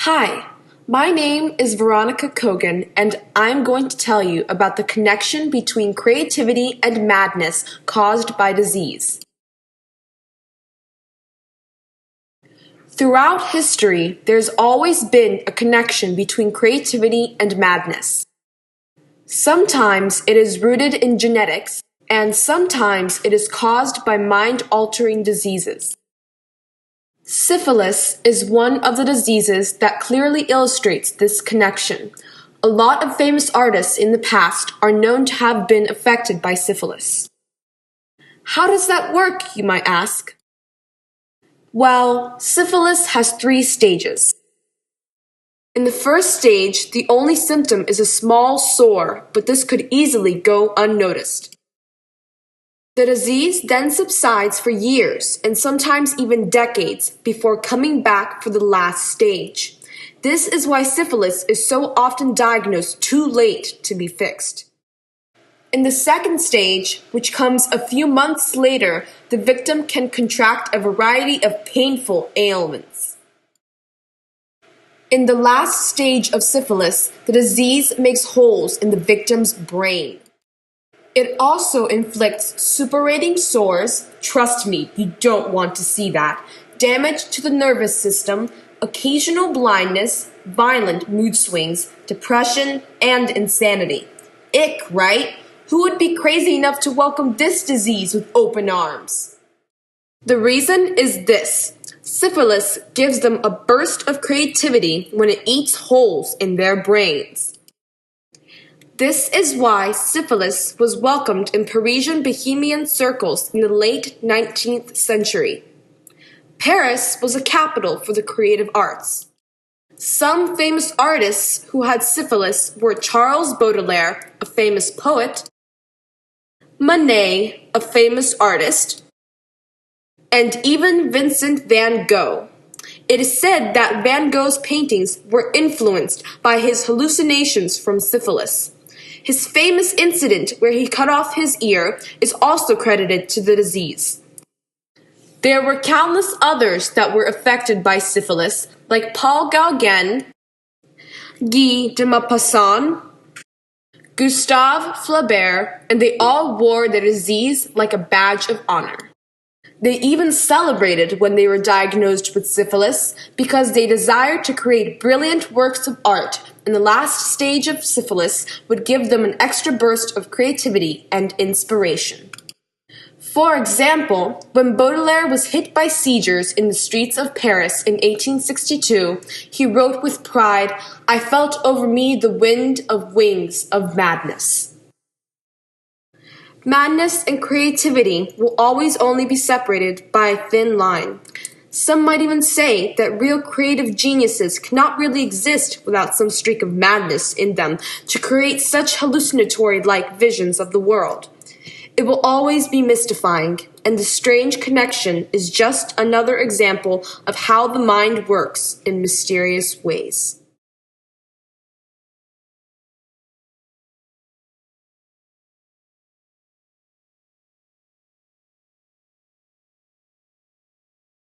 Hi, my name is Veronica Kogan, and I'm going to tell you about the connection between creativity and madness caused by disease. Throughout history, there's always been a connection between creativity and madness. Sometimes it is rooted in genetics, and sometimes it is caused by mind-altering diseases. Syphilis is one of the diseases that clearly illustrates this connection. A lot of famous artists in the past are known to have been affected by syphilis. How does that work, you might ask? Well, syphilis has 3 stages. In the first stage, the only symptom is a small sore, but this could easily go unnoticed. The disease then subsides for years and sometimes even decades before coming back for the last stage. This is why syphilis is so often diagnosed too late to be fixed. In the second stage, which comes a few months later, the victim can contract a variety of painful ailments. In the last stage of syphilis, the disease makes holes in the victim's brain. It also inflicts suppurating sores, trust me, you don't want to see that, damage to the nervous system, occasional blindness, violent mood swings, depression, and insanity. Ick, right? Who would be crazy enough to welcome this disease with open arms? The reason is this. Syphilis gives them a burst of creativity when it eats holes in their brains. This is why syphilis was welcomed in Parisian bohemian circles in the late 19th century. Paris was a capital for the creative arts. Some famous artists who had syphilis were Charles Baudelaire, a famous poet, Manet, a famous artist, and even Vincent van Gogh. It is said that Van Gogh's paintings were influenced by his hallucinations from syphilis. His famous incident where he cut off his ear is also credited to the disease. There were countless others that were affected by syphilis, like Paul Gauguin, Guy de Maupassant, Gustave Flaubert, and they all wore the disease like a badge of honor. They even celebrated when they were diagnosed with syphilis because they desired to create brilliant works of art, and the last stage of syphilis would give them an extra burst of creativity and inspiration. For example, when Baudelaire was hit by seizures in the streets of Paris in 1862, he wrote with pride, "I felt over me the wind of wings of madness." Madness and creativity will always only be separated by a thin line. Some might even say that real creative geniuses cannot really exist without some streak of madness in them to create such hallucinatory-like visions of the world. It will always be mystifying, and the strange connection is just another example of how the mind works in mysterious ways.